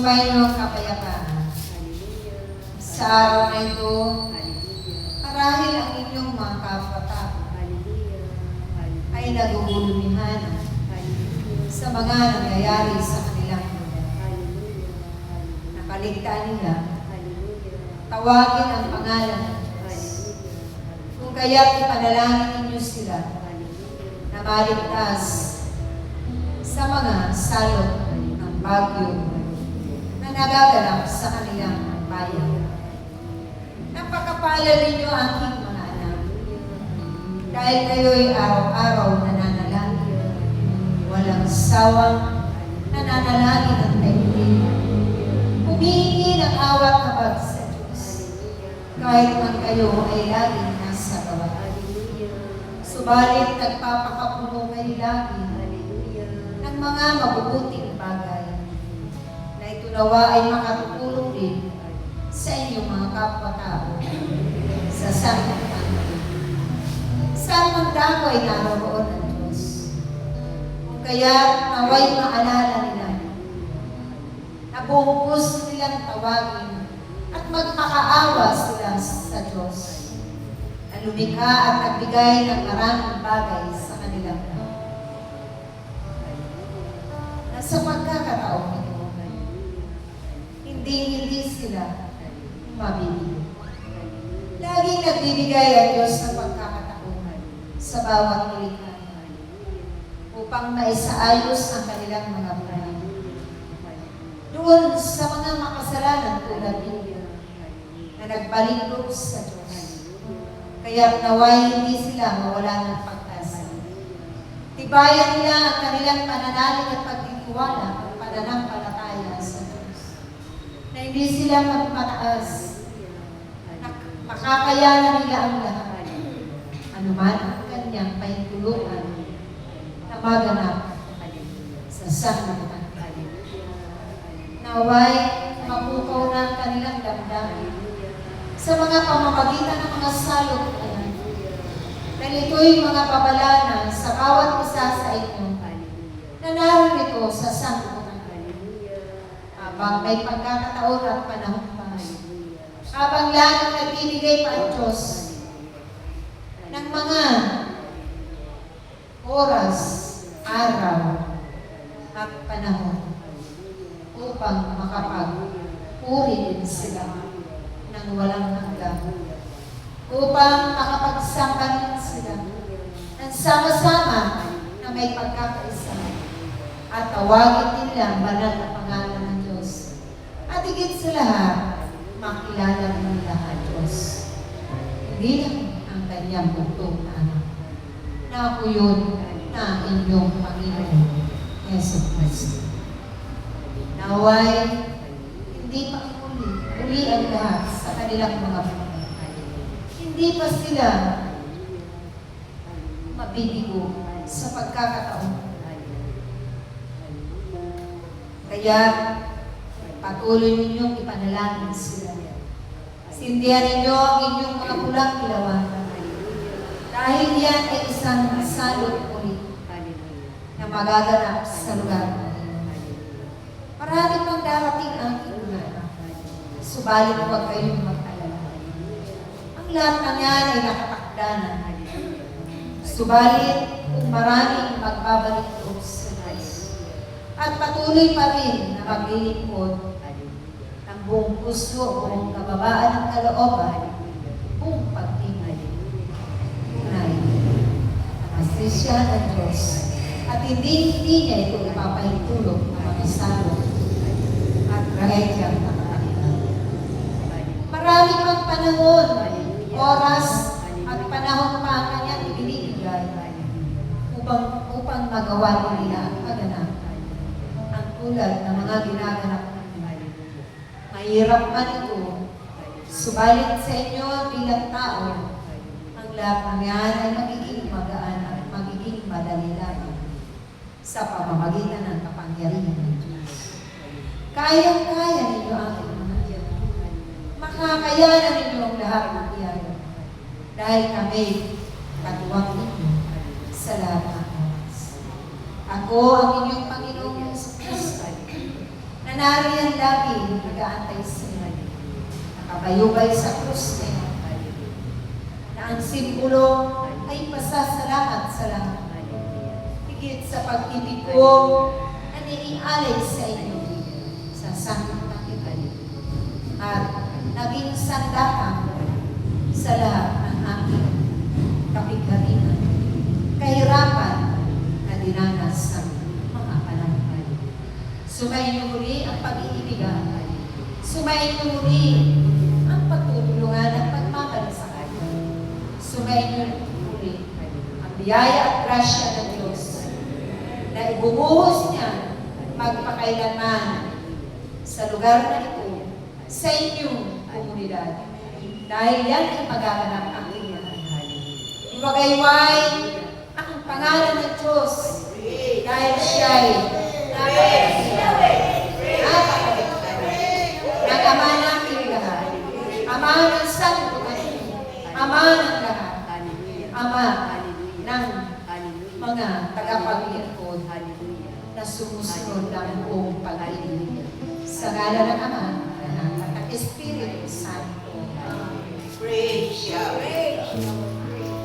sumainyo ang kapayapaan. Sa araw na ito, marahil ang inyong mga kapwa-tao ay nagugulumihan sa mga nangyayari sa kanilang lugar. Nakaligtaan nila, tawagin ang pangalan ng Diyos. Kung kaya't ipanalangin ninyo sila na maligtas sa mga salot ng bagyo na nagaganap sa kanilang bayan. Napakapalad ninyo aking mga anak, dahil kayo'y araw-araw nananalangin, walang sawang nananalangin ang daigdig, humihingi ng awat habag sa Diyos, kahit man kayo ay laging nasa gawa. Subalit nagpapakapuno kayo lagi ng mga mabubuting bagay, na ito nawa ay makatutulong din sa inyong mga kapwa-tao sa sanlibutan. Saan man dako ay naroon ng Diyos. Kung kaya naway maalala nila na buong puso nilang tawagin at magmakaawa sila sa Diyos na lumikha at nagbigay ng maraming bagay sa kanilang lahat. Na sa pagkakataong ito, hindi sila mabibigay. Laging nagbibigay ang Diyos ng pagkakataon sa bawat nilikha upang maisaayos ang kanilang mga buhay. Doon sa mga makasalanan tulad ninyo na nagbaliklog sa Diyos. Kaya naway hindi sila mawala ng pag-asa. Tibayan nila ang kanilang pananalig at pagtitiwala at pananampalataya sa Diyos. Na hindi sila magpataas. Makakayanan nila ang lahat. Anuman ang kanyang pahintulutan na maganap sa sanlibutan. Naway mapukaw na ang kanilang damdamin sa mga pamamagitan ng mga salot na dahil ito'y mga babala sa bawat isa sa inyo na narito sa sanlibutan. Habang may pagkakataon at panahon pa, habang laging nagbibigay pa ang Diyos ng mga oras, araw, at panahon upang makapag-puri din sila ng walang hanggan, upang makapagsamba sila ng sama-sama na may pagkakaisa at tawagin nila ang banal na pangalan ng Diyos. At higit sa lahat, makilala ng lahat Diyos. Hindi lang ang kanyang buntong anak, na ako yun na inyong Panginoon, Yesu Cristo. Naway, hindi pa uli ang lahat sa kanilang mga buhay. Hindi pa sila mabibigo sa pagkakataon. Kaya, patuloy ninyong ipanalangin sila. Sindihan ninyo ang inyong mga pulang ilawan. Dahil yan ay isang salot ulit na magaganap sa lugar na ito. Marami pang darating ang inulan. Subalit huwag kayong mag-alala. Ang lahat ng yan ay nakatakda na. Subalit kung maraming magbabalik loob sa Diyos at patuloy pa rin na maglilingkod ng buong puso, buong kababaan ng kalooban, buong pagtingin. Tunay, nakasisya ng Diyos at hindi niya ito ipapahintulog ng mga salot at rahedyang nakakalitan. Marami pang panahon, oras at panahon pa ang kanyang ibinibigay upang magawa nila ang pagganap. Ang tulad ng mga ginaganap namin. Mahirap man ito, subalit sa inyo bilang tao, ang lahat ng yan ay magiging magaan at magiging madali lamang sa pamamagitan ng kapangyarihan ng Diyos. Kayang-kaya ninyo ang mga Diyos. Makakayanan ninyo ang lahat ng iyan. Dahil kami, katuwang ninyo sa lahat ng oras. Ako ang inyong Panginoong Yesu Cristo, na na nariyan lagi nag-aantay sa iyo. Nakabayubay sa krus na iyo. Na ang simbolo ay pasasalamat sa lahat. Higit sa pag-ibig ko na niialay sa iyo sa sangkang iban. At naging sandakan sa lahat ng aking kapigharian, kahirapan na dinanas ng mga panahon. Sumayin mo muli ang pag-iibigan. Sumayin mo muli ang pagtutulungan at pagmamalasakay. Sumayin mo muli ang biyaya at grasya ng Diyos na ibubuhos niya magpakailanman sa lugar na ito, sa inyong komunidad. Dahil yan ay magaganap ang iyan. Iwagayway ang pangalan ng Diyos dahil siya'y napakabit ng Ama namin lahat. Ama ng santuhan, Ama ng lahat, Ama ng mga tagapaglingkod na sumusunod ng buong pag-ibig. Sa ngala ng Ama, ng Anak, at ng Espiritu Santo. Praise Yahweh.